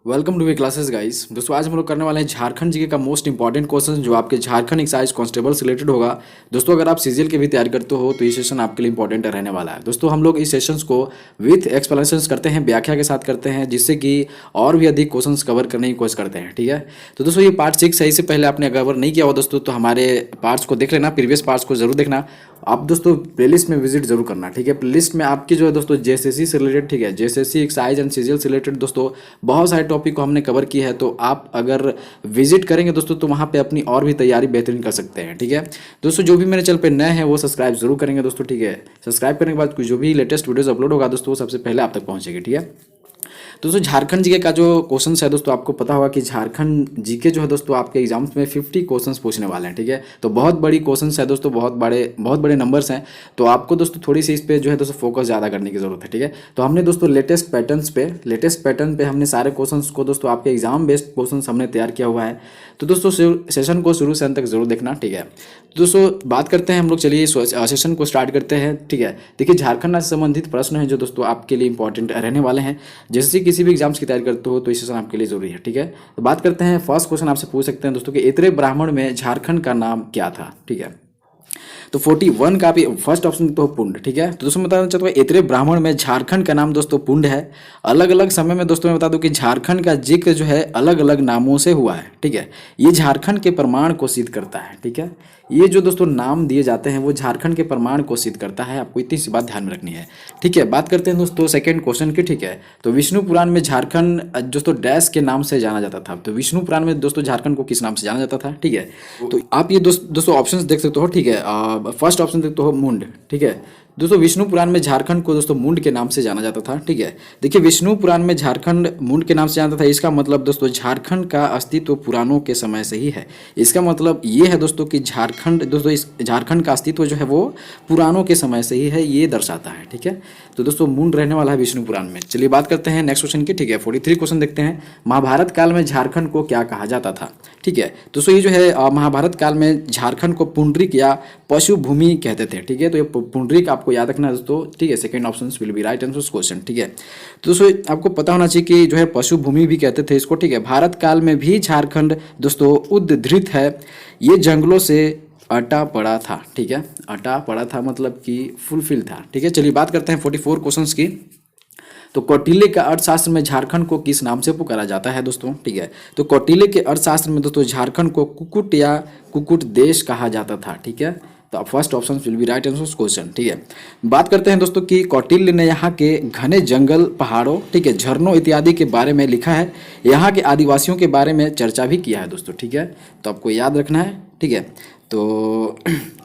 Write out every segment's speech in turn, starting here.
Welcome to V classes guys. दोस्तों आज हम लोग करने वाले हैं झारखंड जीके का मोस्ट इंपॉर्टेंट क्वेश्चन जो आपके झारखंड एक्साइज कांस्टेबल से रिलेटेड होगा। दोस्तों अगर आप सीजीएल की भी तैयारी करते हो तो ये सेशन आपके लिए इंपॉर्टेंट रहने वाला है। दोस्तों हम लोग इस सेशंस को विथ एक्सप्लेनेशंस करते हैं, व्याख्या के साथ करते हैं, जिससे कि और भी अधिक क्वेश्चंस कवर करने की कोशिश करते हैं। ठीक है, तो दोस्तों ये पार्ट 6 है। इससे पहले आपने कवर नहीं किया हो दोस्तों तो हमारे पार्ट्स को देख लेना, प्रीवियस पार्ट्स को जरूर देखना। आप दोस्तों प्लेलिस्ट में विजिट जरूर करना। ठीक है, प्लेलिस्ट में आपकी जो है दोस्तों जेएसएससी से रिलेटेड, ठीक है, जेएसएससी एक्साइज एंड सीजीएल से रिलेटेड दोस्तों बहुत सारे टॉपिक को हमने कवर किया है। तो आप अगर विजिट करेंगे दोस्तों तो वहाँ पे अपनी और भी तैयारी बेहतरीन कर सकते हैं। ठीक है दोस्तों, जो भी मेरे चैनल पे नए हैं वो सब्सक्राइब जरूर करेंगे दोस्तों। ठीक है, सब्सक्राइब करने के बाद जो भी लेटेस्ट वीडियोस अपलोड होगा दोस्तों वो सबसे पहले आप तक पहुँचेगी। ठीक है, दोस्तों झारखंड जीके का जो क्वेश्चन है दोस्तों, आपको पता होगा कि झारखंड जीके जो है दोस्तों आपके एग्जाम्स में 50 क्वेश्चंस पूछने वाले हैं। ठीक है, तो बहुत बड़ी क्वेश्चंस है दोस्तों, बहुत बड़े नंबर्स हैं। तो आपको दोस्तों थोड़ी सी इस पे जो है दोस्तों फोकस ज़्यादा करने की जरूरत है। ठीक है, तो हमने दोस्तों लेटेस्ट पैटर्न पे हमने सारे क्वेश्चंस को दोस्तों आपके एग्जाम बेस्ड क्वेश्चंस हमने तैयार किया हुआ है। तो दोस्तों सेशन को शुरू से अंत तक जरूर देखना। ठीक है, तो दोस्तों बात करते हैं हम लोग, चलिए सेशन को स्टार्ट करते हैं। ठीक है, देखिए झारखंड से संबंधित प्रश्न है जो दोस्तों आपके लिए इंपॉर्टेंट रहने वाले हैं। जैसे किसी भी एग्जाम्स की तैयारी करते हो तो ये सेशन आपके लिए जरूरी है। ठीक है, तो बात करते हैं, फर्स्ट क्वेश्चन आपसे पूछ सकते हैं दोस्तों कि इतरे ब्राह्मण में झारखंड का नाम क्या था। ठीक है, तो 41 का भी फर्स्ट ऑप्शन तो पुंड। ठीक है, तो दोस्तों बताना चाहता हूँ इतरे ब्राह्मण में झारखंड का नाम दोस्तों पुंड है। अलग अलग समय में दोस्तों मैं बता दूं कि झारखंड का जिक्र जो है अलग अलग नामों से हुआ है। ठीक है, ये झारखंड के प्रमाण को सिद्ध करता है। ठीक है, ये जो दोस्तों नाम दिए जाते हैं वो झारखंड के प्रमाण को सिद्ध करता है। आपको इतनी सी बात ध्यान में रखनी है। ठीक है, बात करते हैं दोस्तों सेकंड क्वेश्चन की। ठीक है, तो विष्णु पुराण में झारखंड दोस्तों डैश के नाम से जाना जाता था। तो विष्णु पुराण में दोस्तों झारखंड को किस नाम से जाना जाता था। ठीक है, तो आप ये दोस्तों ऑप्शंस देख सकते हो। ठीक है, फर्स्ट ऑप्शन देखते हो मुंड। ठीक है, दोस्तों विष्णु पुराण में झारखंड को दोस्तों मुंड के नाम से जाना जाता था। ठीक है, देखिए विष्णु पुराण में झारखंड मुंड के नाम से जाना जाता था, इसका मतलब दोस्तों झारखंड का अस्तित्व पुराणों के समय से ही है। इसका मतलब ये है दोस्तों कि झारखंड दोस्तों इस झारखंड का अस्तित्व जो है वो पुराणों के समय से ही है, ये दर्शाता है। ठीक है, तो दोस्तों मुंड रहने वाला है विष्णु पुराण में। चलिए बात करते हैं नेक्स्ट क्वेश्चन की। ठीक है, 43 क्वेश्चन देखते हैं, महाभारत काल में झारखंड को क्या कहा जाता था। ठीक है, दोस्तों ये जो है महाभारत काल में झारखंड को पुंडरीक या पशु भूमि कहते थे। ठीक है, तो ये पुंडरीक आपको याद रखना है दोस्तों। ठीक है, second option will be right answer question. ठीक है, तो दोस्तों आपको पता होना चाहिए कि जो है पशु भूमि भी कहते थे इसको। ठीक है, भारत काल में भी झारखंड दोस्तों उद्धृत है, ये जंगलों से अटा पड़ा था। ठीक है, अटा पड़ा था मतलब कि फुलफिल था। ठीक है, चलिए बात करते हैं 44 क्वेश्चंस की। तो कौटिल्य के अर्थशास्त्र में झारखंड को किस नाम से पुकारा जाता है दोस्तों। ठीक है, तो कौटिल्य के अर्थशास्त्र में दोस्तों झारखंड को कुकुट या कुकुट देश कहा जाता था। ठीक है, तो first option will be right answer question. ठीक है, बात करते हैं दोस्तों कि कौटिल्य ने यहाँ के घने जंगल, पहाड़ों, ठीक है, झरनों इत्यादि के बारे में लिखा है। यहाँ के आदिवासियों के बारे में चर्चा भी किया है दोस्तों। ठीक है, तो आपको याद रखना है। ठीक है, तो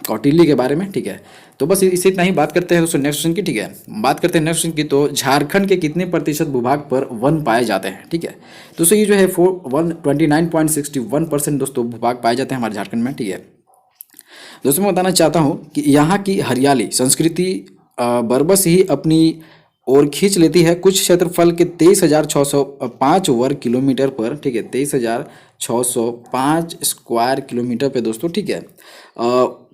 कौटिल्य के बारे में। ठीक है, तो बस इसी इतना ही बात करते हैं दोस्तों नेक्स्ट क्वेश्चन की। ठीक है, बात करते हैं नेक्स्ट क्वेश्चन की। तो झारखंड के कितने प्रतिशत भूभाग पर वन पाए जाते हैं। ठीक है, दोस्तों ये जो है 29.61% दोस्तों भूभाग पाए जाते हैं हमारे झारखंड में। ठीक है, दोस्तों मैं बताना चाहता हूँ कि यहाँ की हरियाली संस्कृति बरबस ही अपनी ओर खींच लेती है। कुछ क्षेत्रफल के 23,605 वर्ग किलोमीटर पर, ठीक है, 23,605 स्क्वायर किलोमीटर पे दोस्तों, ठीक है,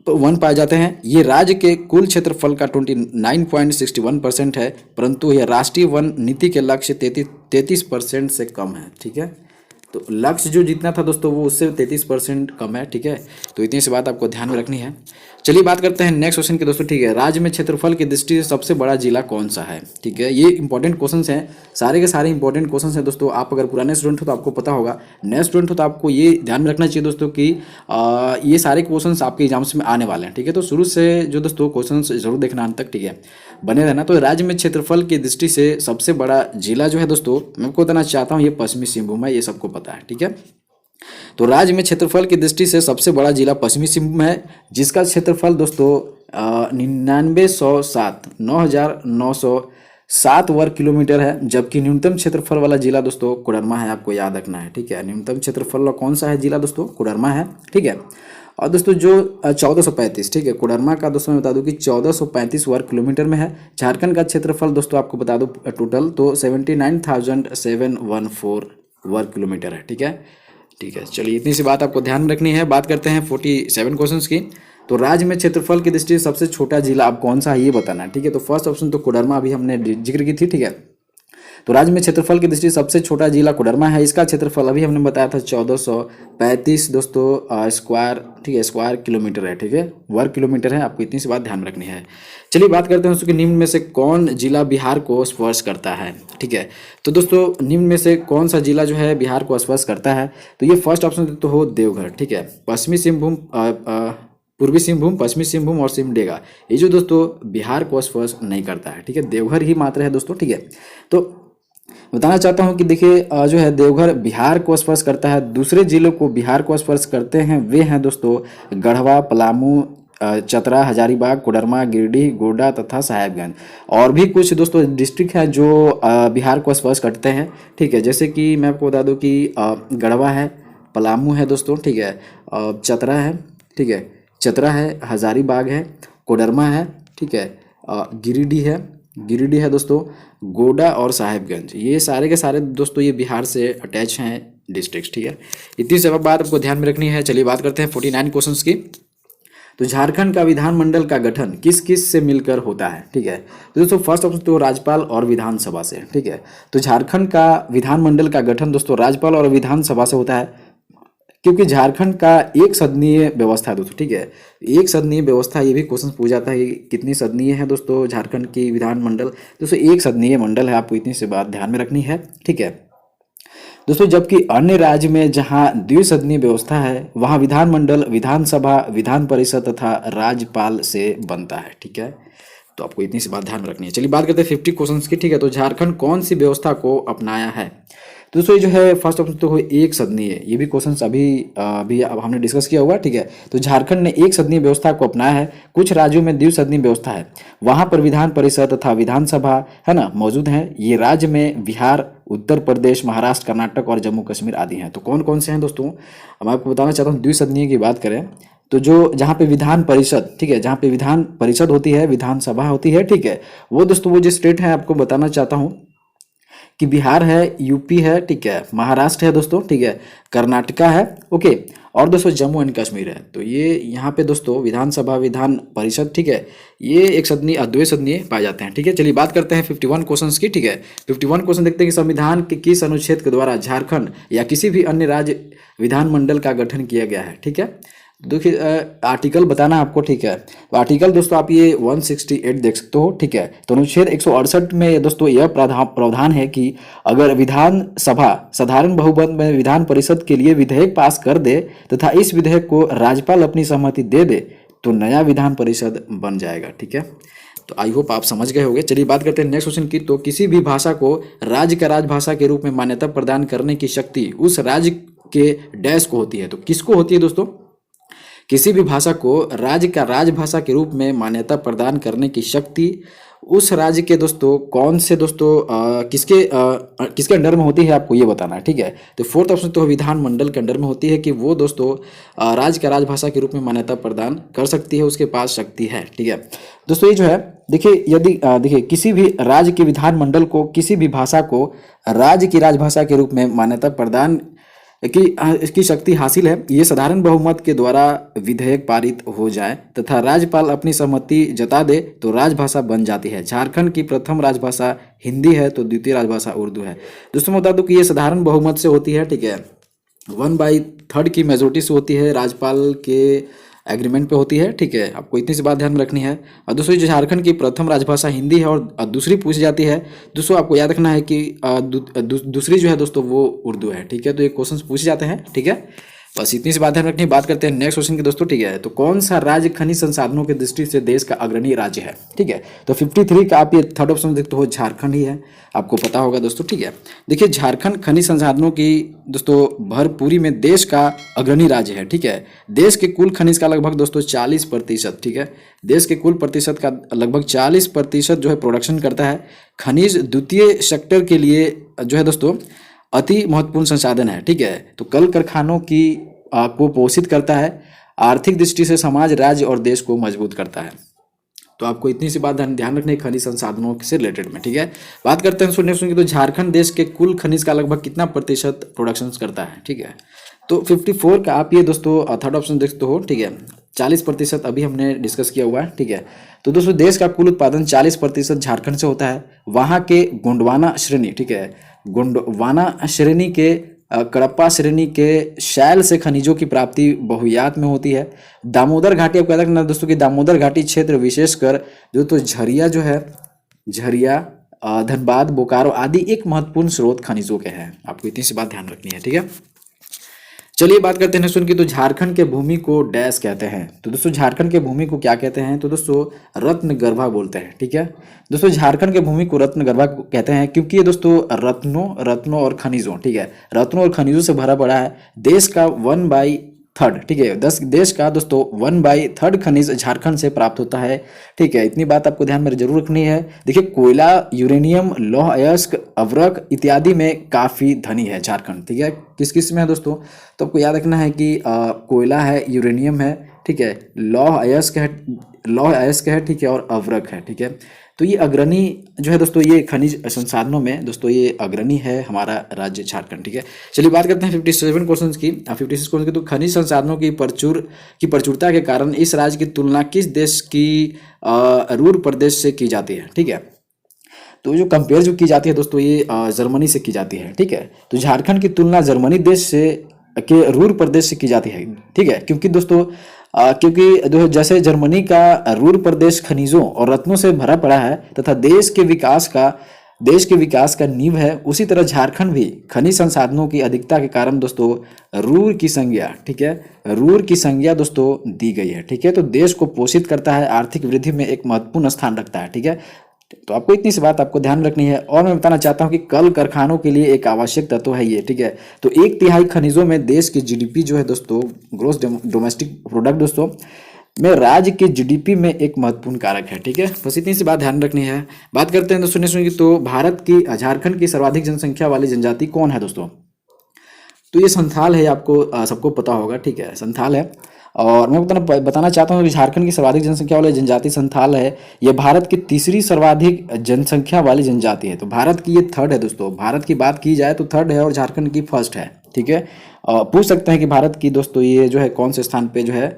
तो वन पाए जाते हैं। ये राज्य के कुल क्षेत्रफल का 29.61% है, परंतु यह राष्ट्रीय वन नीति के लक्ष्य 33% से कम है। ठीक है, तो लक्ष्य जो जितना था दोस्तों वो उससे 33% कम है। ठीक है, तो इतनी सी बात आपको ध्यान में रखनी है। चलिए बात करते हैं नेक्स्ट क्वेश्चन के दोस्तों। ठीक है, राज्य में क्षेत्रफल की दृष्टि से सबसे बड़ा जिला कौन सा है। ठीक है, ये इंपॉर्टेंट क्वेश्चंस हैं, सारे के सारे इंपॉर्टेंट क्वेश्चंस हैं दोस्तों। आप अगर पुराने स्टूडेंट हो तो आपको पता होगा, नए स्टूडेंट हो तो आपको ये ध्यान में रखना चाहिए दोस्तों कि ये सारे क्वेश्चंस आपके एग्जाम्स में आने वाले हैं। ठीक है, तो शुरू से जो दोस्तों क्वेश्चंस जरूर देखना अंत तक। ठीक है, बने रहना। तो राज्य में क्षेत्रफल की दृष्टि से सबसे बड़ा जिला जो है दोस्तों, मैं आपको बताना चाहता हूँ, ये पश्चिमी सिंहभूम है, ये सबको पता है। ठीक है, तो राज्य में क्षेत्रफल की दृष्टि से सबसे बड़ा जिला पश्चिमी सिंहभूम है, जिसका क्षेत्रफल दोस्तों 9,907 वर्ग किलोमीटर है। जबकि न्यूनतम क्षेत्रफल वाला जिला दोस्तों कोडरमा है, आपको याद रखना है। ठीक है, न्यूनतम क्षेत्रफल वाला कौन सा है जिला दोस्तों, कोडरमा है। ठीक है, और दोस्तों जो 1435, ठीक है, कोडरमा का दोस्तों मैं बता दूं कि 1435 वर्ग किलोमीटर में है। झारखंड का क्षेत्रफल दोस्तों आपको बता दूं टोटल तो 79,714 वर्ग किलोमीटर है। ठीक है, ठीक है, चलिए इतनी सी बात आपको ध्यान में रखनी है। बात करते हैं 47 क्वेश्चंस की। तो राज्य में क्षेत्रफल की दृष्टि से सबसे छोटा जिला अब कौन सा है ये बताना है। ठीक है, तो फर्स्ट ऑप्शन तो कोडरमा अभी हमने जिक्र की थी। ठीक है, तो राज्य में क्षेत्रफल की दृष्टि से सबसे छोटा जिला कोडरमा है। इसका क्षेत्रफल अभी हमने बताया था 1435 दोस्तों स्क्वायर, ठीक है, स्क्वायर किलोमीटर है, ठीक है, वर्ग किलोमीटर है। आपको इतनी सी बात ध्यान में रखनी है। चलिए बात करते हैं दोस्तों कि निम्न में से कौन जिला बिहार को स्पर्श करता है, ठीक है। तो दोस्तों निम्न में से कौन सा जिला जो है बिहार को स्पर्श करता है, तो ये फर्स्ट ऑप्शन तो हो देवघर, ठीक है। पश्चिमी सिंहभूम, पूर्वी सिंहभूम, पश्चिमी सिंहभूम और सिमडेगा, ये जो दोस्तों बिहार को स्पर्श नहीं करता है, ठीक है, देवघर ही मात्र है दोस्तों, ठीक है। तो बताना चाहता हूँ कि देखिए जो है देवघर बिहार को स्पर्श करता है। दूसरे जिलों को बिहार को स्पर्श करते हैं वे हैं दोस्तों गढ़वा, पलामू, चतरा, हजारीबाग, कोडरमा, गिरिडीह, गोड्डा तथा साहेबगंज। और भी कुछ दोस्तों डिस्ट्रिक्ट हैं जो बिहार को स्पर्श करते हैं, ठीक है। जैसे कि मैं आपको बता दूं कि गढ़वा है, पलामू है दोस्तों, ठीक है, चतरा है, ठीक है, चतरा है, हजारीबाग है, कोडरमा है, ठीक है, गिरिडीह है दोस्तों, गोड्डा और साहेबगंज, ये सारे के सारे दोस्तों ये बिहार से अटैच हैं डिस्ट्रिक्ट, ठीक है। इतनी सब बात आपको ध्यान में रखनी है। चलिए बात करते हैं 49 क्वेश्चंस की। तो झारखंड का विधानमंडल का गठन किस किस से मिलकर होता है, ठीक है। तो दोस्तों फर्स्ट ऑप्शन तो राज्यपाल और विधानसभा से, ठीक है। तो झारखंड का विधानमंडल का गठन दोस्तों राज्यपाल और विधानसभा से होता है, क्योंकि झारखंड का एक सदनीय व्यवस्था है दोस्तों, ठीक है। एक सदनीय व्यवस्था, ये भी क्वेश्चन पूछा जाता है कितनी सदनीय है दोस्तों झारखंड की विधानमंडल, दोस्तों एक सदनीय मंडल है। आपको इतनी सी बात ध्यान में रखनी है, ठीक है दोस्तों। जबकि अन्य राज्य में जहां द्विसदनीय व्यवस्था है वहां विधानमंडल विधानसभा, विधान परिषद तथा राज्यपाल से बनता है, ठीक है। तो आपको इतनी सी बात ध्यान में रखनी है। चलिए बात करते हैं 50 क्वेश्चंस की, ठीक है। तो झारखंड कौन सी व्यवस्था को अपनाया है, तो दोस्तों ये जो है फर्स्ट ऑप्शन तो एक सदनीय, ये भी क्वेश्चंस अभी अब हमने डिस्कस किया हुआ, ठीक है। तो झारखंड ने एक सदनीय व्यवस्था को अपनाया है। कुछ राज्यों में द्विसदनीय व्यवस्था है, वहां पर विधान परिषद तथा विधानसभा है ना मौजूद है। ये राज्य में बिहार, उत्तर प्रदेश, महाराष्ट्र, कर्नाटक और जम्मू कश्मीर आदि हैं। तो कौन कौन से हैं दोस्तों, मैं आपको बताना चाहता हूँ। द्विसदनीय की बात करें तो जो जहाँ पे विधान परिषद, ठीक है, जहाँ पे विधान परिषद होती है, विधानसभा होती है, ठीक है, वो दोस्तों वो जो स्टेट है आपको बताना चाहता हूँ कि बिहार है, यूपी है, ठीक है, महाराष्ट्र है दोस्तों, ठीक है, कर्नाटका है, ओके, और दोस्तों जम्मू एंड कश्मीर है। तो ये यहाँ पे दोस्तों विधानसभा, विधान परिषद, ठीक है, ये एक सदनीय अद्वैसदनीय पाए जाते हैं, ठीक है। चलिए बात करते हैं 51 क्वेश्चंस की, ठीक है। 51 क्वेश्चन देखते हैं कि संविधान के किस अनुच्छेद के द्वारा झारखंड या किसी भी अन्य राज्य विधानमंडल का गठन किया गया है, ठीक है। देखिए आर्टिकल बताना आपको, ठीक है। तो आर्टिकल दोस्तों आप ये 168 देख सकते हो, ठीक है। तो अनुच्छेद 168 में दोस्तों यह प्रावधान है कि अगर विधानसभा साधारण बहुमत में विधान परिषद के लिए विधेयक पास कर दे तथा इस विधेयक को राज्यपाल अपनी सहमति दे दे तो नया विधान परिषद बन जाएगा, ठीक है। तो आई होप आप समझ गए होंगे। चलिए बात करते हैं नेक्स्ट क्वेश्चन की। तो किसी भी भाषा को राज्य का राजभाषा के रूप में मान्यता प्रदान करने की शक्ति उस राज्य के डैश को होती है। तो किसको होती है दोस्तों, किसी भी भाषा को राज्य का राजभाषा के रूप में मान्यता प्रदान करने की शक्ति उस राज्य के दोस्तों कौन से दोस्तों किसके अंडर में होती है, आपको ये बताना है, ठीक है। तो फोर्थ ऑप्शन तो विधानमंडल के अंडर में होती है कि वो दोस्तों राज्य का राजभाषा के रूप में मान्यता प्रदान कर सकती है, उसके पास शक्ति है, ठीक है दोस्तों। ये जो है देखिए यदि देखिए किसी भी राज्य के विधानमंडल को किसी भी भाषा को राज्य की राजभाषा के रूप में मान्यता प्रदान कि इसकी शक्ति हासिल है, ये साधारण बहुमत के द्वारा विधेयक पारित हो जाए तथा राज्यपाल अपनी सहमति जता दे तो राजभाषा बन जाती है। झारखंड की प्रथम राजभाषा हिंदी है तो द्वितीय राजभाषा उर्दू है। दोस्तों मैं बता दूं कि ये साधारण बहुमत से होती है, ठीक है, 1/3 की मेजोरिटी से होती है, राज्यपाल के एग्रीमेंट पे होती है, ठीक है। आपको इतनी सी बात ध्यान में रखनी है। और दूसरी जो झारखंड की प्रथम राजभाषा हिंदी है और दूसरी पूछी जाती है दोस्तों, आपको याद रखना है कि दूसरी जो है दोस्तों वो उर्दू है, ठीक है। तो ये क्वेश्चन पूछे जाते हैं, ठीक है, बस इतनी सी बात ध्यान रखनी। बात करते हैं नेक्स्ट क्वेश्चन की दोस्तों, ठीक है। तो कौन सा राज्य खनिज संसाधनों की दृष्टि से देश का अग्रणी राज्य है, ठीक है। तो 53 का आप ये थर्ड ऑप्शन देखते हो, झारखंड ही है, आपको पता होगा दोस्तों, ठीक है। देखिए झारखंड खनिज संसाधनों की दोस्तों भरपूरी में देश का अग्रणी राज्य है, ठीक है। देश के कुल खनिज का लगभग दोस्तों 40%, ठीक है, देश के कुल प्रतिशत का लगभग 40% जो है प्रोडक्शन करता है। खनिज द्वितीय सेक्टर के लिए जो है दोस्तों अति महत्वपूर्ण संसाधन है, ठीक है। तो कल कारखानों की को पोषित करता है, आर्थिक दृष्टि से समाज, राज्य और देश को मजबूत करता है। तो आपको इतनी सी बात ध्यान रखनी है खनिज संसाधनों से रिलेटेड में, ठीक है। बात करते हैं सुनिए तो झारखंड देश के कुल खनिज का लगभग कितना प्रतिशत प्रोडक्शन करता है, ठीक है। तो 54 का आप ये दोस्तों थर्ड ऑप्शन देखते हो, ठीक है। 40% अभी हमने डिस्कस किया हुआ है, ठीक है। तो दोस्तों देश का कुल उत्पादन 40% झारखंड से होता है। वहाँ के गोंडवाना श्रेणी, ठीक है, गोंडवाना श्रेणी के कडप्पा श्रेणी के शैल से खनिजों की प्राप्ति बहुयात में होती है। दामोदर घाटी, आपको याद रखना दोस्तों कि दामोदर घाटी क्षेत्र विशेषकर जो तो झरिया जो है, झरिया, धनबाद, बोकारो आदि एक महत्वपूर्ण स्रोत खनिजों के हैं। आपको इतनी सी बात ध्यान रखनी है, ठीक है। चलिए बात करते हैं नेक्स्ट की, तो झारखंड के भूमि को डैश कहते हैं। तो दोस्तों झारखंड के भूमि को क्या कहते हैं, तो दोस्तों रत्न गर्भा बोलते हैं, ठीक है। दोस्तों झारखंड के भूमि को रत्न गर्भा कहते हैं क्योंकि ये दोस्तों रत्नों और खनिजों, ठीक है, रत्नों और खनिजों से भरा पड़ा है। देश का 1/3, ठीक है, देश का दोस्तों 1/3 खनिज झारखंड से प्राप्त होता है, ठीक है। इतनी बात आपको ध्यान में जरूर रखनी है। देखिए कोयला, यूरेनियम, लौह अयस्क, अवरक इत्यादि में काफी धनी है झारखंड, ठीक है। किस किस में है दोस्तों, तो आपको याद रखना है कि कोयला है, यूरेनियम है, ठीक है, लौह अयस्क है, ठीक है, और अवरक है, ठीक है। तो ये अग्रणी जो है दोस्तों, ये खनिज संसाधनों में दोस्तों ये अग्रणी है हमारा राज्य झारखंड, ठीक है। चलिए बात करते हैं 57 क्वेश्चन की, 56 क्वेश्चन की। तो खनिज संसाधनों की प्रचुरता के कारण इस राज्य की तुलना किस देश की रूर प्रदेश से की जाती है, ठीक है। तो जो कंपेयर जो की जाती है दोस्तों, ये जर्मनी से की जाती है, ठीक है। तो झारखंड की तुलना जर्मनी देश से के रूर प्रदेश से की जाती है, ठीक है, क्योंकि दोस्तों जैसे जर्मनी का रूर प्रदेश खनिजों और रत्नों से भरा पड़ा है तथा देश के विकास का नींव है, उसी तरह झारखंड भी खनिज संसाधनों की अधिकता के कारण दोस्तों रूर की संज्ञा, ठीक है, रूर की संज्ञा दोस्तों दी गई है, ठीक है। तो देश को पोषित करता है, आर्थिक वृद्धि में एक महत्वपूर्ण स्थान रखता है, ठीक है। तो आपको इतनी सी बात आपको ध्यान रखनी है। और मैं बताना चाहता हूं कि कल कारखानों के लिए एक आवश्यक तत्व है ये, ठीक है। तो 1/3 खनिजों में देश की जीडीपी जो है दोस्तों, ग्रोस डोमेस्टिक प्रोडक्ट दोस्तों में राज्य की जीडीपी में एक महत्वपूर्ण कारक है, ठीक है। बस इतनी सी बात ध्यान रखनी है। बात करते हैं दोस्तों सुनिए, तो झारखंड की सर्वाधिक जनसंख्या वाली जनजाति कौन है दोस्तों, तो ये संथाल है, आपको सबको पता होगा, ठीक है, संथाल है। और मैं बताना चाहता हूँ कि झारखंड की सर्वाधिक जनसंख्या वाली जनजाति संथाल है। यह भारत की तीसरी सर्वाधिक जनसंख्या वाली जनजाति है। तो भारत की ये थर्ड है दोस्तों, भारत की बात की जाए तो थर्ड है और झारखंड की फर्स्ट है, ठीक है। पूछ सकते हैं कि भारत की दोस्तों ये जो है कौन से स्थान पे जो है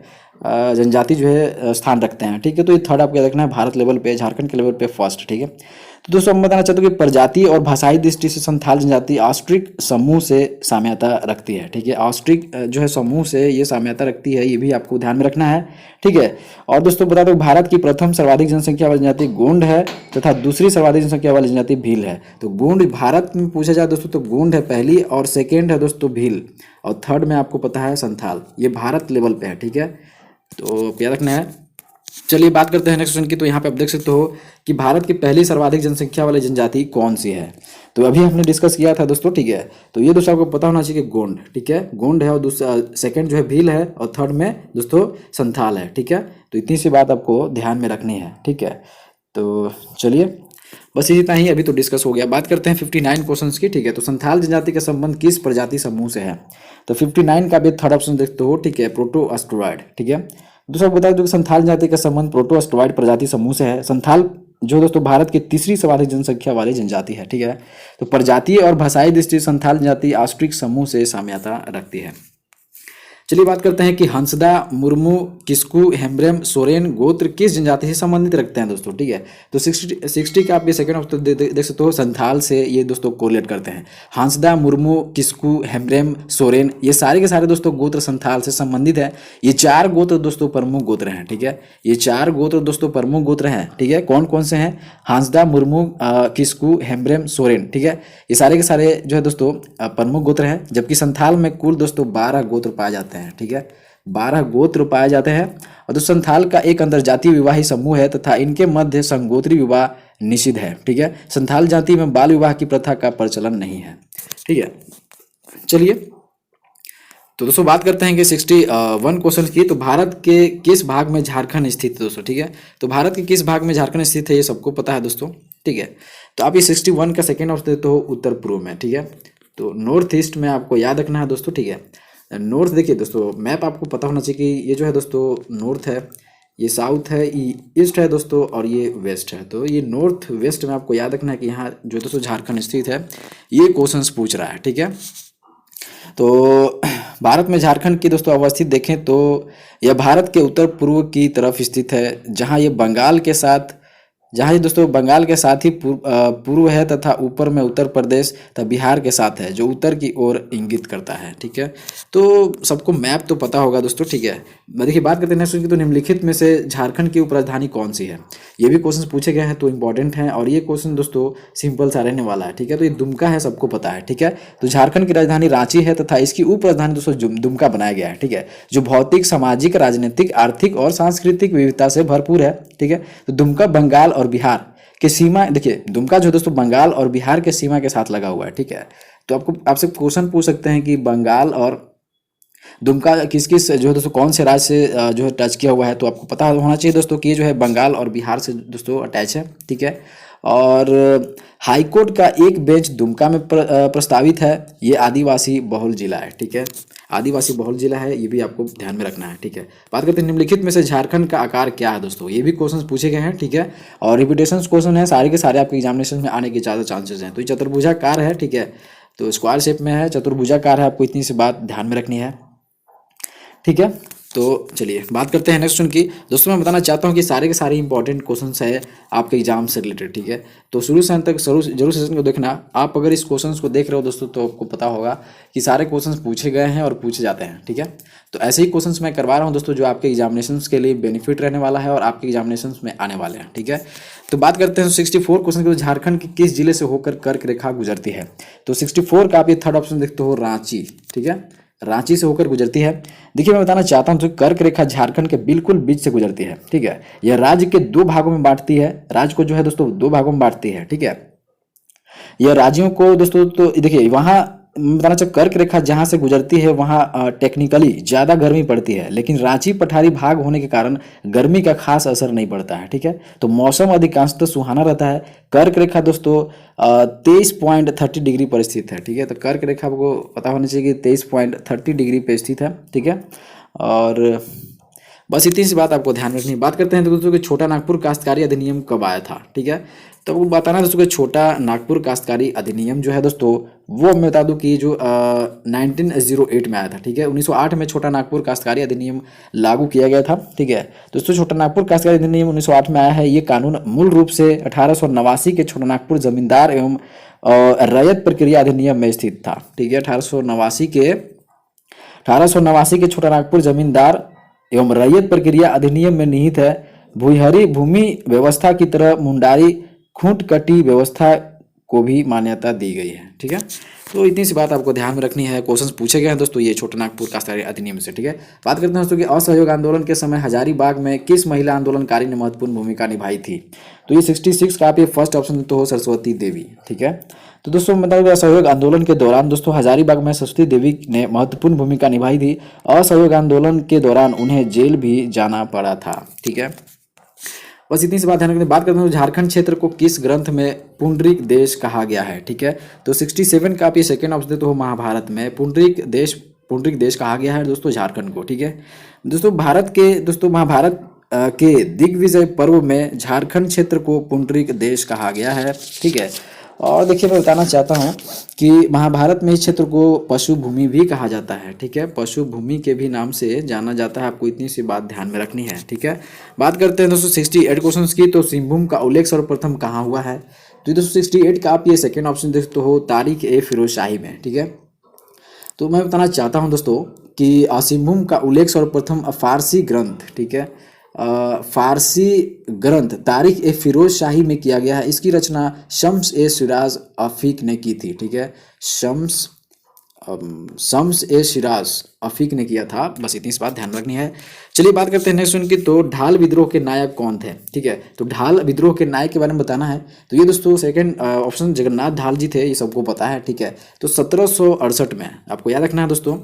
जनजाति जो है स्थान रखते हैं, ठीक है। तो ये थर्ड आपको देखना है, भारत लेवल पे, झारखंड के लेवल पे फर्स्ट, ठीक है। तो दोस्तों मैं बताना चाहता हूँ कि प्रजाति और भाषाई दृष्टि से संथाल जनजाति ऑस्ट्रिक समूह से साम्यता रखती है, ठीक है। ऑस्ट्रिक जो है समूह से ये साम्यता रखती है, ये भी आपको ध्यान में रखना है, ठीक है। और दोस्तों बता दो भारत की प्रथम सर्वाधिक जनसंख्या वाली जनजाति गोंड है तथा दूसरी सर्वाधिक जनसंख्या वाली जनजाति भील है। तो गोंड भारत में पूछा जाए दोस्तों तो गोंड है पहली, और सेकेंड है दोस्तों भील, और थर्ड में आपको पता है संथाल। ये भारत लेवल पे है, ठीक है। तो क्या रखना है। चलिए बात करते हैं नेक्स्ट क्वेश्चन की। तो यहाँ पे आप देख सकते हो कि भारत की पहली सर्वाधिक जनसंख्या वाली जनजाति कौन सी है। तो अभी हमने डिस्कस किया था दोस्तों, ठीक है। तो ये दोस्तों आपको पता होना चाहिए कि गोंड, ठीक है, गोंड है, और दूसरा सेकंड जो है भील है, और थर्ड में दोस्तों संथाल है, ठीक है। तो इतनी सी बात आपको ध्यान में रखनी है, ठीक है। तो चलिए बस इतना ही अभी तो डिस्कस हो गया। बात करते हैं 59 क्वेश्चंस की, ठीक है। तो संथाल जनजाति का संबंध किस प्रजाति समूह से है। तो 59 का भी थर्ड ऑप्शन देखते हो, ठीक है, प्रोटोअस्टेरॉयड, ठीक है। दूसरा बता दो कि संथाल जनजाति का संबंध प्रोटोअस्टेरॉयड प्रजाति समूह से है। संथाल जो दोस्तों भारत की तीसरी सर्वाधिक जनसंख्या वाली जनजाति है, ठीक है। तो प्रजातीय और भाषाई दृष्टि संथाल जनजाति ऑस्ट्रिक समूह से साम्यता रखती है। चलिए बात करते हैं कि हंसदा, मुर्मू, किस्कू, हेम्ब्रेम, सोरेन गोत्र किस जनजाति से संबंधित रखते हैं दोस्तों, ठीक है। तो 60 का आप ये सेकंड ऑप्शन देख सकते हो, संथाल से ये दोस्तों कोरिलेट करते हैं। हंसदा, मुर्मू, किस्कू, हेम्ब्रेम, सोरेन ये सारे के सारे दोस्तों गोत्र संथाल से संबंधित है। ये 4 गोत्र दोस्तों प्रमुख गोत्र हैं, ठीक है। ये 4 गोत्र दोस्तों प्रमुख गोत्र हैं, ठीक है। कौन कौन से हैं, हंसदा, मुर्मू, किस्कू, हेम्ब्रेम, सोरेन, ठीक है। ये सारे के सारे जो है दोस्तों प्रमुख गोत्र हैं। जबकि संथाल में कुल दोस्तों 12 गोत्र पाए जाते हैं, ठीक है, 12 गोत्र पाए जाते हैं। और दोस्तों संथाल का एक अंतरजातीय विवाही समूह है तथा इनके मध्य संगोत्री विवाह निषिद्ध है, ठीक है। संथाल जाति में बाल विवाह की प्रथा का प्रचलन नहीं है, ठीक है। चलिए तो दोस्तों बात करते हैं कि 61 क्वेश्चन की। तो भारत के किस भाग में झारखंड स्थित है दोस्तों, ठीक है। तो भारत के किस भाग में झारखंड स्थित है ये सबको पता है दोस्तों, ठीक है। तो आप ये 61 का सेकेंड ऑप्शन देते हो उत्तर पूर्व में, ठीक है। तो नॉर्थ ईस्ट में आपको याद रखना है दोस्तों, ठीक है। नॉर्थ देखिए दोस्तों, मैप आपको पता होना चाहिए कि ये जो है दोस्तों नॉर्थ है, ये साउथ है, ये ईस्ट है दोस्तों, और ये वेस्ट है। तो ये नॉर्थ वेस्ट में आपको याद रखना है कि यहाँ जो दोस्तों झारखंड स्थित है। ये क्वेश्चंस पूछ रहा है, ठीक है। तो भारत में झारखंड की दोस्तों अवस्थित देखें तो यह भारत के उत्तर पूर्व की तरफ स्थित है, जहाँ ये दोस्तों बंगाल के साथ ही पूर्व है तथा ऊपर में उत्तर प्रदेश तथा बिहार के साथ है, जो उत्तर की ओर इंगित करता है। ठीक है, तो सबको मैप तो पता होगा दोस्तों। ठीक है, देखिए बात करते हैं नेक्स्ट की, तो निम्नलिखित में से झारखंड की उपराजधानी कौन सी है। ये भी क्वेश्चन पूछे गए हैं तो इंपॉर्टेंट हैं, और ये क्वेश्चन दोस्तों सिंपल सा रहने वाला है। ठीक है, तो ये दुमका है, सबको पता है। ठीक है, तो झारखंड की राजधानी रांची है तथा इसकी उप राजधानी दोस्तों दुमका बनाया गया है। ठीक है, जो भौतिक, सामाजिक, राजनीतिक, आर्थिक और सांस्कृतिक विविधता से भरपूर है। ठीक है, तो दुमका बंगाल और बिहार के सीमा, देखिए दुमका जो दोस्तों बंगाल और बिहार के सीमा के साथ लगा हुआ है। ठीक है, तो आपसे क्वेश्चन पूछ सकते हैं कि बंगाल और दुमका किस किस जो है दोस्तों कौन से राज्य से जो है टच किया हुआ है, तो आपको पता होना चाहिए दोस्तों कि ये जो है बंगाल और बिहार से दोस्तों अटैच है। ठीक है, और हाईकोर्ट का एक बेंच दुमका में प्रस्तावित है। ये आदिवासी बहुल जिला है। ठीक है, आदिवासी बहुल जिला है, ये भी आपको ध्यान में रखना है। ठीक है, बात करते हैं निम्नलिखित में से झारखंड का आकार क्या है दोस्तों। ये भी क्वेश्चन पूछे गए हैं। ठीक है, और रिपीटेशन क्वेश्चन है, सारे के सारे आपके एग्जामिनेशन में आने के ज़्यादा चांसेस हैं। तो ये चतुर्भुजाकार है। ठीक है, तो स्क्वायर शेप में है, चतुर्भुजाकार है, आपको इतनी सी बात ध्यान में रखनी है। ठीक है, तो चलिए बात करते हैं नेक्स्ट की। दोस्तों मैं बताना चाहता हूँ कि सारे के सारे इंपॉर्टेंट क्वेश्चंस है आपके एग्जाम से रिलेटेड। ठीक है, तो शुरू से अंत तक जरूर सेशन को देखना। आप अगर इस क्वेश्चंस को देख रहे हो दोस्तों तो आपको पता होगा कि सारे क्वेश्चंस पूछे गए हैं और पूछे जाते हैं। ठीक है, तो ऐसे ही क्वेश्चंस मैं करवा रहा हूँ दोस्तों, जो आपके एग्जामिनेशन के लिए बेनिफिट रहने वाला है और आपके एग्जामिनेशन में आने वाले हैं। ठीक है, तो बात करते हैं 64 क्वेश्चन की। झारखंड की किस जिले से होकर कर्क रेखा गुजरती है। तो 64 का आप ये थर्ड ऑप्शन देखते हो, रांची। ठीक है, रांची से होकर गुजरती है। देखिए मैं बताना चाहता हूं तो कर्क रेखा झारखंड के बिल्कुल बीच से गुजरती है। ठीक है, यह राज्य के दो भागों में बांटती है, राज्य को जो है दोस्तों दो भागों में बांटती है। ठीक है, यह राज्यों को दोस्तों, तो देखिए वहां बताना चाहिए कर्क रेखा जहां से गुजरती है वहां टेक्निकली ज्यादा गर्मी पड़ती है, लेकिन रांची पठारी भाग होने के कारण गर्मी का खास असर नहीं पड़ता है। ठीक है, तो मौसम अधिकांशतः सुहाना रहता है। कर्क रेखा दोस्तों 23.30 डिग्री पर स्थित है। ठीक है, तो कर्क रेखा को पता होना चाहिए कि 23.30 डिग्री पर स्थित है। ठीक है, और बस इतनी सी बात आपको ध्यान रखनी है। बात करते हैं तो दोस्तों कि छोटा नागपुर काश्तकारी अधिनियम कब आया था। ठीक है, तो आपको बताना दोस्तों कि छोटा नागपुर काश्तकारी अधिनियम जो है दोस्तों, वो मैं बता दूं कि जो 1908 में आया था। ठीक है, 1908 में छोटा नागपुर काश्तकारी अधिनियम लागू किया गया था। ठीक है, दोस्तों छोटा नागपुर काश्तकारी अधिनियम 1908 में आया है। ये कानून मूल रूप से 1889 के छोटा नागपुर जमींदार एवं रैयत प्रक्रिया अधिनियम में स्थित था। ठीक है, 1889 के छोटा नागपुर जमींदार एवं रैयत प्रक्रिया अधिनियम में निहित है। भूहरी भूमि व्यवस्था की तरह मुंडारी खूंट कटी व्यवस्था को भी मान्यता दी गई है। ठीक है, तो इतनी सी बात आपको ध्यान में रखनी है। क्वेश्चंस पूछे गए हैं दोस्तों ये छोटा नागपुर काश्तकारी अधिनियम से। ठीक है, बात करते हैं दोस्तों कि असहयोग आंदोलन के समय हजारीबाग में किस महिला आंदोलनकारी ने महत्वपूर्ण भूमिका निभाई थी। तो ये 66 का आप ये फर्स्ट ऑप्शन तो हो, सरस्वती देवी। ठीक है, तो दोस्तों मतलब असहयोग आंदोलन के दौरान दोस्तों हजारीबाग में सरस्वती देवी ने महत्वपूर्ण भूमिका निभाई थी। असहयोग आंदोलन के दौरान उन्हें जेल भी जाना पड़ा था। ठीक है, बस इतनी सी बात ध्यान रखनी। बात करते हैं झारखंड क्षेत्र को किस ग्रंथ में पुंडरीक देश कहा गया है। ठीक है, तो 67 का आप ये सेकेंड ऑप्शन देते हो, महाभारत में पुंडरीक देश कहा गया है दोस्तों झारखंड को। ठीक है, दोस्तों भारत के दोस्तों महाभारत के दिग्विजय पर्व में झारखंड क्षेत्र को पुंडरीक देश कहा गया है। ठीक है, और देखिए मैं बताना चाहता हूँ कि महाभारत में इस क्षेत्र को पशु भूमि भी कहा जाता है। ठीक है, पशु भूमि के भी नाम से जाना जाता है। आपको इतनी सी बात ध्यान में रखनी है। ठीक है, बात करते हैं दोस्तों 68 क्वेश्चन की। तो सिंहभूम का उल्लेख सर्वप्रथम कहाँ हुआ है। तो दोस्तों 68 का आप ये सेकेंड ऑप्शन देखते हो, तारीख ए फिरोज शाही में। ठीक है, तो मैं बताना चाहता हूँ दोस्तों कि सिंहभूम का उल्लेख सर्वप्रथम फारसी ग्रंथ, ठीक है, फारसी ग्रंथ तारीख ए फिरोज शाही में किया गया है। इसकी रचना शम्स ए सिराज अफीक ने की थी। ठीक है, शम्स ए सिराज अफीक ने किया था। बस इतनी सी बात ध्यान रखनी है। चलिए बात करते हैं नेक्स्ट की। तो ढाल विद्रोह के नायक कौन थे। ठीक है, तो ढाल विद्रोह के नायक के बारे में बताना है। तो ये दोस्तों सेकंड ऑप्शन जगन्नाथ ढाल जी थे, ये सबको पता है। ठीक है, तो 1768 में आपको याद रखना है दोस्तों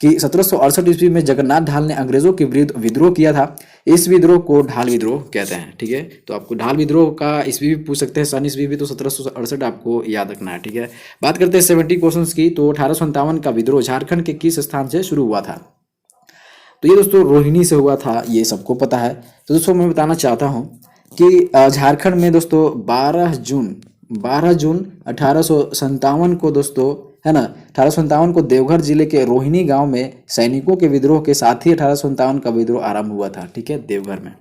कि 1768 ईस्वी में जगन्नाथ ढाल ने अंग्रेजों के विरुद्ध विद्रोह किया था। इस विद्रोह को ढाल विद्रोह कहते हैं। ठीक है, तो आपको ढाल विद्रोह का ईस्वी भी पूछ सकते हैं, सन ईस्वी भी, तो 1768 आपको याद रखना है। ठीक है, बात करते हैं 70 क्वेश्चंस की। तो 1857 का विद्रोह झारखंड के किस स्थान से शुरू हुआ था। तो ये दोस्तों रोहिणी से हुआ था, ये सबको पता है। तो दोस्तों मैं बताना चाहता हूँ कि झारखंड में दोस्तों 12 जून 1857 को दोस्तों है ना। 1857 को देवघर जिले के रोहिणी गांव में सैनिकों के विद्रोह के साथ ही 1857 का विद्रोह आरंभ हुआ था, ठीक है, देवघर में।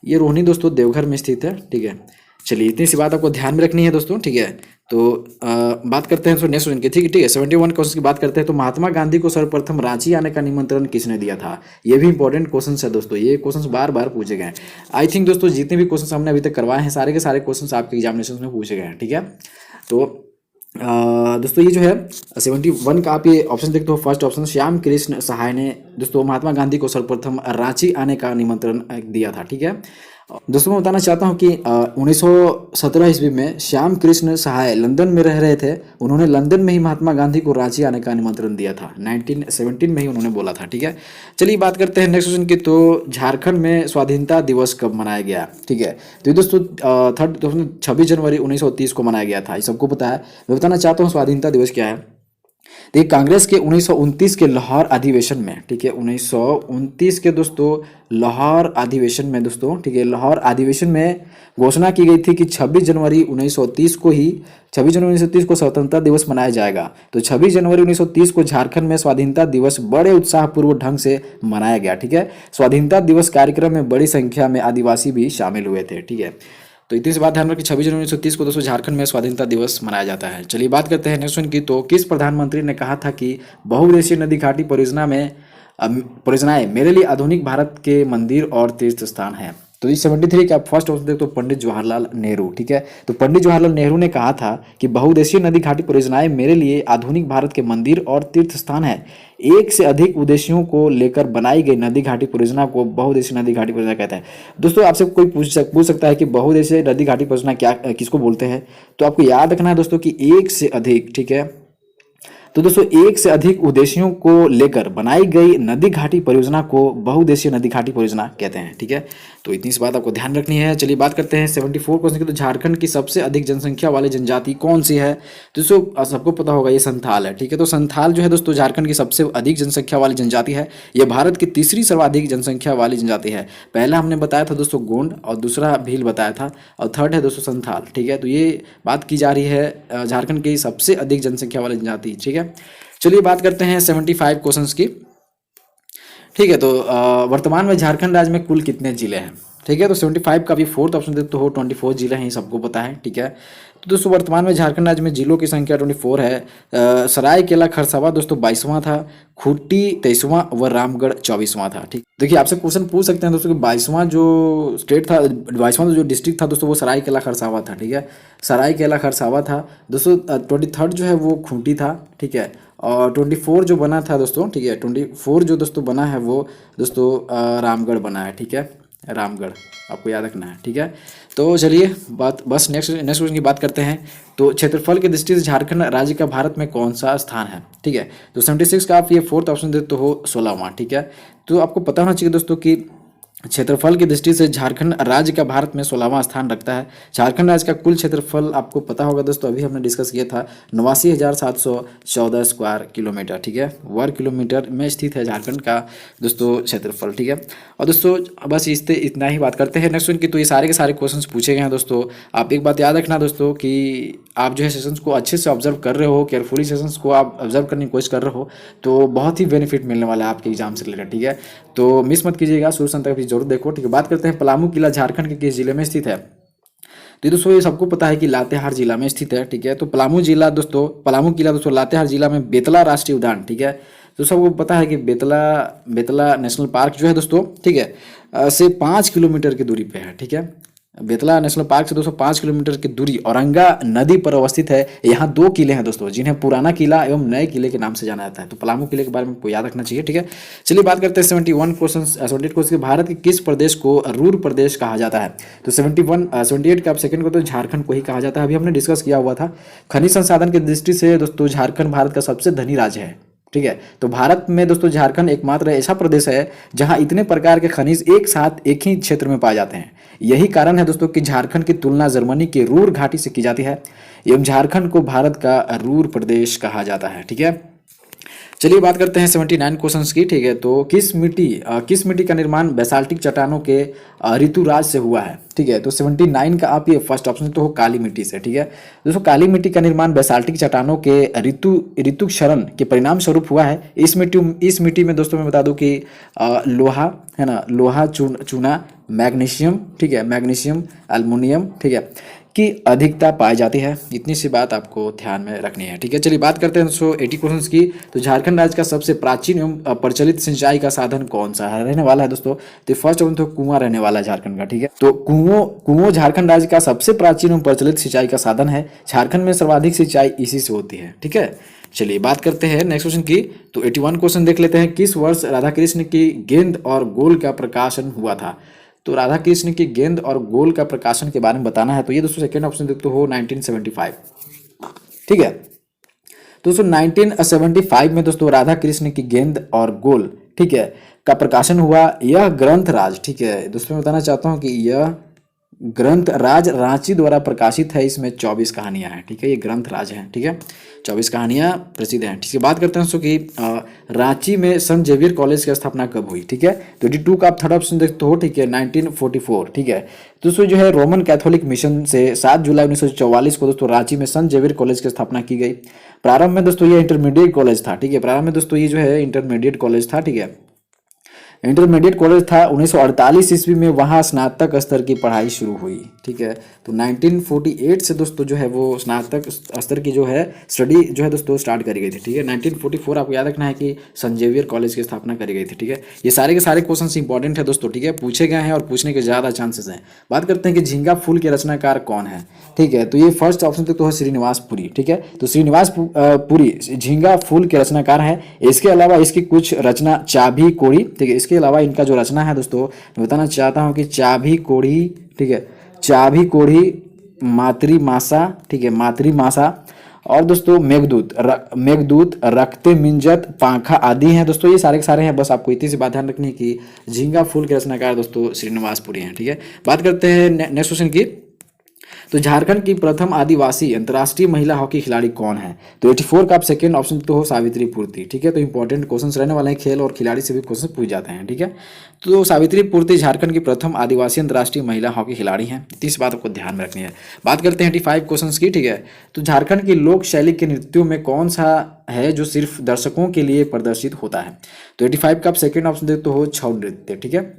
ये रोहिणी दोस्तों देवघर में स्थित है, ठीक है। चलिए इतनी सी बात आपको ध्यान में रखनी है दोस्तों, ठीक है। तो बात करते हैं नेक्स्ट क्वेश्चन की, ठीक है। 71 क्वेश्चन की बात करते हैं। तो महात्मा गांधी को सर्वप्रथम रांची आने का निमंत्रण किसने दिया था? ये भी इंपॉर्टेंट क्वेश्चन है दोस्तों, ये क्वेश्चन बार बार पूछे गए हैं। आई थिंक दोस्तों जितने भी क्वेश्चन हमने अभी तक करवाए हैं सारे के सारे क्वेश्चन आपके एग्जामिनेशन में पूछे गए हैं, ठीक है। तो दोस्तों ये जो है 71 का आप ये ऑप्शन देखते हो, फर्स्ट ऑप्शन श्याम कृष्ण सहाय ने दोस्तों महात्मा गांधी को सर्वप्रथम रांची आने का निमंत्रण दिया था, ठीक है। दोस्तों मैं बताना चाहता हूँ कि 1917 ईस्वी में श्याम कृष्ण सहाय लंदन में रह रहे थे। उन्होंने लंदन में ही महात्मा गांधी को रांची आने का निमंत्रण दिया था। 1917 में ही उन्होंने बोला था, ठीक है। चलिए बात करते हैं नेक्स्ट क्वेश्चन की। तो झारखंड में स्वाधीनता दिवस कब मनाया गया, ठीक है। तो ये दोस्तों 26 जनवरी 1930 को मनाया गया था, ये सबको पता है। मैं बताना चाहता हूँ स्वाधीनता दिवस क्या है। देखिए कांग्रेस के 1929 के लाहौर अधिवेशन में, ठीक है, 1929 के दोस्तों लाहौर अधिवेशन में दोस्तों, ठीक है, लाहौर अधिवेशन में घोषणा की गई थी कि 26 जनवरी 1930 को स्वतंत्रता दिवस मनाया जाएगा। तो 26 जनवरी 1930 को झारखंड में स्वाधीनता दिवस बड़े उत्साहपूर्वक ढंग से मनाया गया, ठीक है। स्वाधीनता दिवस कार्यक्रम में बड़ी संख्या में आदिवासी भी शामिल हुए थे, ठीक है। तो इतनी सी बात ध्यान रखिए, 26 जनवरी 1930 को दोस्तों झारखंड में स्वाधीनता दिवस मनाया जाता है। चलिए बात करते हैं नेक्स्ट वन की। तो किस प्रधानमंत्री ने कहा था कि बहुउद्देशीय नदी घाटी परियोजनाएं मेरे लिए आधुनिक भारत के मंदिर और तीर्थ स्थान है? तो ये 73 का फर्स्ट ऑप्शन देखो तो पंडित जवाहरलाल नेहरू, ठीक है। तो पंडित जवाहरलाल नेहरू ने कहा था कि बहुउद्देशीय नदी घाटी परियोजनाएं मेरे लिए आधुनिक भारत के मंदिर और तीर्थ स्थान है। एक से अधिक उद्देश्यों को लेकर बनाई गई नदी घाटी परियोजना को बहुउद्देशीय नदी घाटी परियोजना कहते हैं। दोस्तों आपसे कोई पूछ सकता है कि बहुउद्देशीय नदी घाटी परियोजना क्या किसको बोलते हैं? तो आपको याद रखना है दोस्तों कि एक से अधिक, ठीक है। तो दोस्तों एक से अधिक उद्देश्यों को लेकर बनाई गई नदी घाटी परियोजना को बहुउद्देशीय नदी घाटी परियोजना कहते हैं, ठीक है। तो इतनी सी बात आपको ध्यान रखनी है। चलिए बात करते हैं 74 क्वेश्चन की। तो झारखंड की सबसे अधिक जनसंख्या वाली जनजाति कौन सी है? दोस्तों सबको पता होगा ये संथाल है, ठीक है। तो संथाल जो है दोस्तों झारखंड की सबसे अधिक जनसंख्या वाली जनजाति है। यह भारत की तीसरी सर्वाधिक जनसंख्या वाली जनजाति है। पहला हमने बताया था दोस्तों गोंड, और दूसरा भील बताया था, और थर्ड है दोस्तों संथाल, ठीक है। तो ये बात की जा रही है झारखंड की सबसे अधिक जनसंख्या वाली जनजाति, ठीक है। चलिए बात करते हैं 75 क्वेश्चंस की, ठीक है। तो वर्तमान में झारखंड राज्य में कुल कितने जिले हैं, ठीक है। तो 75 का भी फोर्थ ऑप्शन देते हो 24 जिले हैं, ये सबको पता है, ठीक है। तो दोस्तों वर्तमान में झारखंड राज्य में जिलों की संख्या 24 है। सरायकेला खरसावा दोस्तों 22वां था, खूंटी 23वां व रामगढ़ 24वां था, ठीक। देखिए आपसे क्वेश्चन पूछ सकते हैं दोस्तों कि 22वां जो स्टेट था, 22वां जो डिस्ट्रिक्ट था दोस्तों वो सरायकेला खरसावा था, ठीक है। सरायकेला खरसावा था दोस्तों। 23rd जो है वो खूंटी था, ठीक है। और 24 जो बना था दोस्तों, ठीक है, 24 जो दोस्तों बना है वो दोस्तों रामगढ़ बना है, ठीक है, रामगढ़ आपको याद रखना है, ठीक है। तो चलिए बस नेक्स्ट क्वेश्चन की बात करते हैं। तो क्षेत्रफल की दृष्टि से झारखंड राज्य का भारत में कौन सा स्थान है, ठीक है। तो 76 का आप ये फोर्थ ऑप्शन देते हो 16वां, ठीक है। तो आपको पता होना चाहिए दोस्तों कि क्षेत्रफल की दृष्टि से झारखंड राज्य का भारत में 16वां स्थान रखता है। झारखंड राज्य का कुल क्षेत्रफल आपको पता होगा दोस्तों, अभी हमने डिस्कस किया था 89,714 स्क्वायर किलोमीटर, ठीक है, वर्ग किलोमीटर में स्थित है झारखंड का दोस्तों क्षेत्रफल, ठीक है। और दोस्तों बस इतना ही बात करते हैं नेक्स्ट क्वेश्चन की। तो ये सारे के सारे क्वेश्चंस पूछे गए हैं दोस्तों। आप एक बात याद रखना दोस्तों कि आप जो है सेशंस को अच्छे से ऑब्जर्व कर रहे हो, केयरफुली सेशंस को आप ऑब्जर्व करने की कोशिश कर रहे हो, तो बहुत ही बेनिफिट मिलने वाला है आपके एग्जाम से रिलेटेड, ठीक है। तो मिस मत कीजिएगा, शुरू तक भी जरूर देखो, ठीक है। बात करते हैं पलामू किला झारखंड के किस जिले में स्थित है? तो दोस्तों ये सबको पता है कि लातेहार जिला में स्थित है, ठीक है। तो पलामू किला दोस्तों लातेहार जिला में बेतला राष्ट्रीय उद्यान, ठीक है। तो सबको पता है कि बेतला नेशनल पार्क जो है दोस्तों, ठीक है, से 5 किलोमीटर की दूरी पे है, ठीक है। बेतला नेशनल पार्क से दोस्तों 5 किलोमीटर की दूरी औरंगा नदी पर अवस्थित है। यहाँ 2 किले हैं दोस्तों, जिन्हें पुराना किला एवं नए किले के नाम से जाना जाता है। तो पलामू किले के बारे में आपको याद रखना चाहिए, ठीक है। चलिए बात करते हैं 78 क्वेश्चन। भारत के किस प्रदेश को रूर प्रदेश कहा जाता है? तो 78 का आप सेकंड को तो झारखंड को ही कहा जाता है, अभी हमने डिस्कस किया हुआ था। खनिज संसाधन की दृष्टि से दोस्तों झारखंड भारत का सबसे धनी राज्य है, ठीक है। तो भारत में दोस्तों झारखंड एकमात्र ऐसा प्रदेश है जहां इतने प्रकार के खनिज एक साथ एक ही क्षेत्र में पाए जाते हैं। यही कारण है दोस्तों कि झारखंड की तुलना जर्मनी के रूर घाटी से की जाती है एवं झारखंड को भारत का रूर प्रदेश कहा जाता है, ठीक है। चलिए बात करते हैं 79 क्वेश्चंस की। ठीक है, तो किस मिट्टी का निर्माण बेसाल्टिक चट्टानों के ऋतुराज से हुआ है। ठीक है, तो 79 का आप ये फर्स्ट ऑप्शन तो हो काली मिट्टी से। ठीक है दोस्तों, काली मिट्टी का निर्माण बेसाल्टिक चट्टानों के ऋतु क्षरण के परिणाम स्वरूप हुआ है। इस मिट्टी में दोस्तों मैं बता दूं कि लोहा है ना, लोहा चूना मैग्नीशियम, ठीक है, मैग्नीशियम एल्युमिनियम, ठीक है, की अधिकता पाई जाती है। इतनी सी बात आपको ध्यान में रखनी है। ठीक है, चलिए बात करते हैं दोस्तों 80 क्वेश्चंस की। तो झारखंड राज्य का सबसे प्राचीन एवं प्रचलित सिंचाई का साधन कौन सा है रहने वाला है दोस्तों। तो फर्स्ट ऑप्शन तो कुआं रहने वाला है झारखंड का। ठीक है, तो कुओं झारखंड राज्य का सबसे प्राचीन एवं प्रचलित सिंचाई का साधन है। झारखंड में सर्वाधिक सिंचाई इसी से होती है। ठीक है, चलिए बात करते हैं नेक्स्ट क्वेश्चन की। तो 81 क्वेश्चन देख लेते हैं। किस वर्ष राधा कृष्ण की गेंद और गोल का प्रकाशन हुआ था। तो राधा कृष्ण की गेंद और गोल का प्रकाशन के बारे में बताना है। तो ये दोस्तों सेकंड ऑप्शन देखते हो 1975। ठीक है, तो दोस्तों 1975 में दोस्तों राधा कृष्ण की गेंद और गोल, ठीक है, का प्रकाशन हुआ। यह ग्रंथराज, ठीक है दोस्तों मैं बताना चाहता हूँ कि यह ग्रंथराज रांची द्वारा प्रकाशित है। इसमें 24 कहानियां हैं। ठीक है, ये ग्रंथराज है। ठीक है, 24 कहानियां प्रसिद्ध हैं। ठीक है, बात करते हैं दोस्तों कि रांची में संत जेवियर कॉलेज की स्थापना कब हुई। ठीक है, 22 का आप थर्ड ऑप्शन देखते हो। ठीक है, 1944। ठीक है, दोस्तों जो है रोमन कैथोलिक मिशन से 7 जुलाई 1944 को दोस्तों रांची में संत जेवियर कॉलेज की स्थापना की गई। प्रारंभ में दोस्तों ये इंटरमीडिएट कॉलेज था। ठीक है, प्रारंभ में दोस्तों ये जो है इंटरमीडिएट कॉलेज था। ठीक है, इंटरमीडिएट कॉलेज था। 1948 ईस्वी में वहाँ स्नातक स्तर की पढ़ाई शुरू हुई। ठीक है, तो 1948 से दोस्तों जो है वो स्नातक स्तर की जो है स्टडी जो है दोस्तों स्टार्ट करी गई थी। ठीक है, 1944 आपको याद रखना है कि संत जेवियर कॉलेज की स्थापना करी गई थी। ठीक है, ये सारे के सारे क्वेश्चन इंपॉर्टेंट है दोस्तों। ठीक है, पूछे गए हैं और पूछने के ज़्यादा चांसेस हैं। बात करते हैं कि झींगा फूल के रचनाकार कौन है। ठीक है, तो ये फर्स्ट ऑप्शन तो है श्रीनिवास पुरी। ठीक है, तो श्रीनिवास पुरी झींगा फूल के रचनाकार है। इसके अलावा इसकी कुछ रचना चाभी कोड़ी, ठीक है, इसके अलावा इनका जो रचना है दोस्तों मैं बताना चाहता हूँ कि चाभी कोड़ी, ठीक है, चाभी कोड़ी, मातृमासा, ठीक है, मातृमासा, और दोस्तों मेघदूत, रखते मिंजत, पांखा आदि हैं दोस्तों। ये सारे के सारे हैं। बस आपको इतनी सी बात ध्यान रखनी है कि झींगा फूल के रचनाकार दोस्तों श्रीनिवास पुरी हैं। ठीक है, बात करते हैं नेक्स्ट क्वेश्चन की। तो झारखंड की प्रथम आदिवासी अंतर्राष्ट्रीय महिला हॉकी खिलाड़ी कौन है। तो 84 का आप सेकंड ऑप्शन तो हो सावित्री पूर्ति। ठीक है, तो इंपॉर्टेंट क्वेश्चंस रहने वाले हैं, खेल और खिलाड़ी से भी क्वेश्चन पूछ जाते हैं। ठीक है, तो सावित्री पूर्ति झारखंड की प्रथम आदिवासी अंतर्राष्ट्रीय महिला हॉकी खिलाड़ी हैं। इस बात आपको ध्यान में रखनी है। बात करते हैं 85 क्वेश्चन की। ठीक है, तो झारखंड की लोक शैली के नृत्यों में कौन सा है जो सिर्फ दर्शकों के लिए प्रदर्शित होता है। तो 85 का आप सेकंड ऑप्शन देते हो छऊ नृत्य। ठीक है,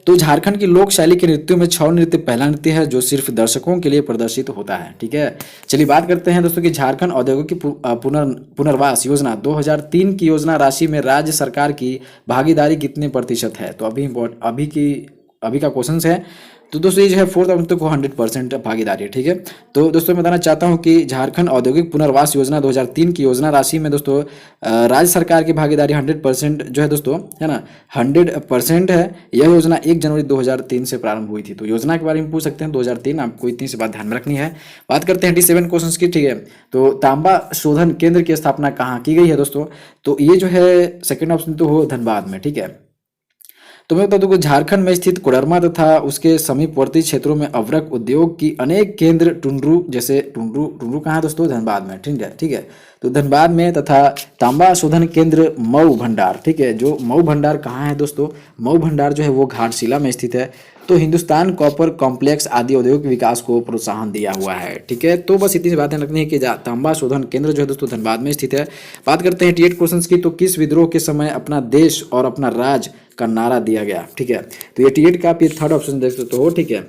तो झारखंड की लोक शैली के नृत्यों में छऊ नृत्य पहला नृत्य है जो सिर्फ दर्शकों के लिए प्रदर्शित होता है। ठीक है, चलिए बात करते हैं दोस्तों कि झारखंड औद्योगिक पुनर्वास योजना 2003 की योजना राशि में राज्य सरकार की भागीदारी कितने प्रतिशत है। तो अभी का क्वेश्चन है। तो दोस्तों ये जो है फोर्थ ऑप्शन को 100% भागीदारी है। ठीक है, तो दोस्तों मैं बताना चाहता हूँ कि झारखंड औद्योगिक पुनर्वास योजना 2003 की योजना राशि में दोस्तों राज्य सरकार की भागीदारी 100% जो है दोस्तों, है ना, 100% है। यह योजना 1 जनवरी 2003 से प्रारंभ हुई थी। तो योजना के बारे में पूछ सकते हैं 2003, आपको इतनी सी बात ध्यान में रखनी है। बात करते हैं 87 क्वेश्चन की। ठीक है, तो तांबा शोधन केंद्र की स्थापना कहाँ की गई है दोस्तों। तो ये जो है सेकेंड ऑप्शन तो हो धनबाद में। ठीक है, तो मैं बता दूं कि झारखंड में स्थित कोडरमा तथा उसके समीपवर्ती क्षेत्रों में अवरक उद्योग की अनेक केंद्र टुंड्रू, जैसे टुंड्रू कहाँ है दोस्तों, धनबाद में। ठीक है, तो धनबाद में, तथा तांबा शोधन केंद्र मऊ भंडार, ठीक है, जो मऊ भंडार कहाँ है दोस्तों, मऊ भंडार जो है वो घाटशिला में स्थित है। तो हिंदुस्तान कॉपर कॉम्प्लेक्स आदि औद्योगिक विकास को प्रोत्साहन दिया हुआ है। ठीक है, तो बस इतनी सी बातें रखनी है कि तांबा शोधन केंद्र जो है दोस्तों धनबाद में स्थित है। बात करते हैं 88 क्वेश्चन की। तो किस विद्रोह के समय अपना देश और अपना राज का नारा दिया गया। ठीक है, तो 88 का आप ये थर्ड ऑप्शन देख सकते हो। ठीक है,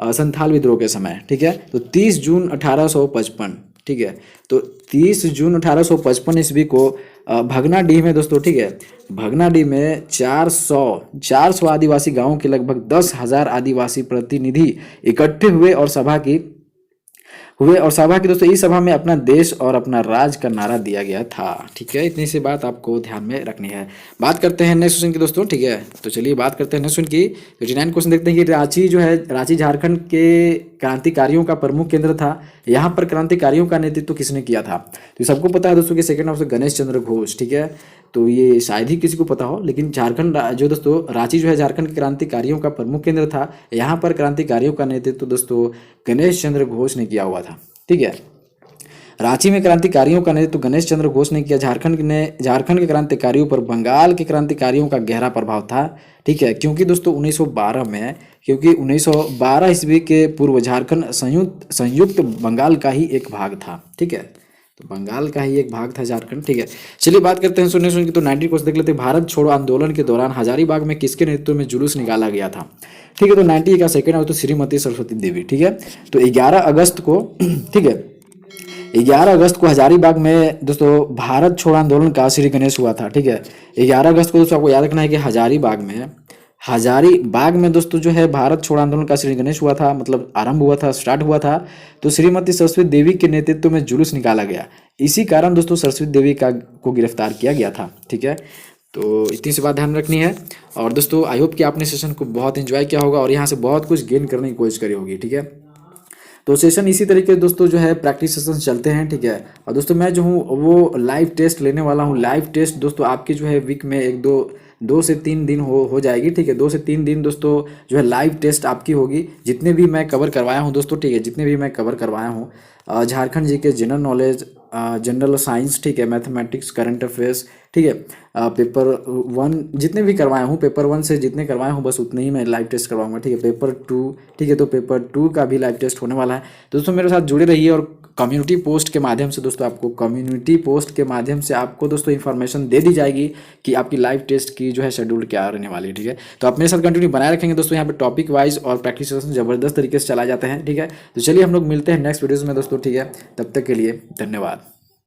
संथाल विद्रोह के समय। ठीक है, तो 30 जून 1855। ठीक है, तो 30 जून 1855 ईस्वी को भगनाडीह में दोस्तों, ठीक है, भगनाडीह में 400 आदिवासी गांवों के लगभग 10,000 आदिवासी प्रतिनिधि इकट्ठे हुए और सभा की दोस्तों इस सभा में अपना देश और अपना राज का नारा दिया गया था। ठीक है, इतनी सी बात आपको ध्यान में रखनी है। बात करते हैं नेक्स्ट क्वेश्चन की दोस्तों। ठीक है, तो चलिए बात करते हैं नेक्स्ट क्वेश्चन की। 89 क्वेश्चन देखते हैं कि रांची जो है, रांची झारखंड के क्रांतिकारियों का प्रमुख केंद्र था। यहाँ पर क्रांतिकारियों का नेतृत्व किसने किया था। तो सबको पता है दोस्तों कि सेकंड ऑप्शन गणेश चंद्र घोष। ठीक है, तो ये शायद ही किसी को पता हो, लेकिन झारखंड जो दोस्तों रांची जो है झारखंड के क्रांतिकारियों का प्रमुख केंद्र था। यहाँ पर क्रांतिकारियों का नेतृत्व दोस्तों गणेश चंद्र घोष ने किया हुआ था। ठीक है, रांची में क्रांतिकारियों का नेतृत्व गणेश चंद्र घोष ने किया। झारखंड के क्रांतिकारियों पर बंगाल के क्रांतिकारियों का गहरा प्रभाव था। ठीक है, क्योंकि दोस्तों 1912 में, क्योंकि 1912 ईस्वी के पूर्व झारखंड संयुक्त बंगाल का ही एक भाग था। ठीक है, तो बंगाल का ही एक भाग था झारखंड। ठीक है, चलिए बात करते हैं सुनने की। तो 90 क्वेश्चन देख लेते हैं। भारत छोड़ो आंदोलन के दौरान हजारीबाग में किसके नेतृत्व में जुलूस निकाला गया था? ठीक है, तो 90 का सेकंड है तो श्रीमती सरस्वती देवी। ठीक है, तो 11 अगस्त को ठीक है 11 अगस्त को हजारीबाग में दोस्तों भारत छोड़ो आंदोलन का श्री गणेश हुआ था। ठीक है, 11 अगस्त को दोस्तों आपको याद रखना है कि हजारीबाग में दोस्तों जो है भारत छोड़ो आंदोलन का श्री गणेश हुआ था, मतलब आरंभ हुआ था, स्टार्ट हुआ था। तो श्रीमती सरस्वती देवी के नेतृत्व में जुलूस निकाला गया। इसी कारण दोस्तों सरस्वती देवी को गिरफ्तार किया गया था। ठीक है, तो इतनी सी बात ध्यान रखनी है। और दोस्तों आई होप कि आपने सेशन को बहुत एंजॉय किया होगा और यहाँ से बहुत कुछ गेन करने की कोशिश करी होगी। ठीक है, तो सेशन इसी तरीके दोस्तों जो है प्रैक्टिस सेशन चलते हैं। ठीक है, और दोस्तों मैं जो हूँ वो लाइव टेस्ट लेने वाला हूँ। लाइव टेस्ट दोस्तों आपकी जो है वीक में 2 से 3 दिन हो जाएगी। ठीक है, 2 से 3 दिन दोस्तों जो है लाइव टेस्ट आपकी होगी। जितने भी मैं कवर करवाया हूँ दोस्तों, ठीक है, जितने भी मैं कवर करवाया हूँ झारखंड जी के जनरल नॉलेज, जनरल साइंस, ठीक है, मैथमेटिक्स, करंट अफेयर्स, ठीक है, पेपर 1 जितने भी करवाया हूँ, पेपर 1 से जितने करवाया हूँ बस उतने ही मैं लाइव टेस्ट करवाऊंगा। ठीक है, पेपर 2, ठीक है, तो पेपर 2 का भी लाइव टेस्ट होने वाला है। दोस्तों मेरे साथ जुड़े रहिए और कम्युनिटी पोस्ट के माध्यम से आपको दोस्तों इन्फॉर्मेशन दे दी जाएगी कि आपकी लाइव टेस्ट की जो है शेड्यूल क्या रहने वाली है। ठीक है, तो आप मेरे साथ कंटिन्यू बनाए रखेंगे दोस्तों। यहाँ पे टॉपिक वाइज और प्रैक्टिस सेशन जबरदस्त तरीके से चला जाते हैं। ठीक है, तो चलिए हम लोग मिलते हैं नेक्स्ट वीडियोज़ में दोस्तों। ठीक है, तब तक के लिए धन्यवाद।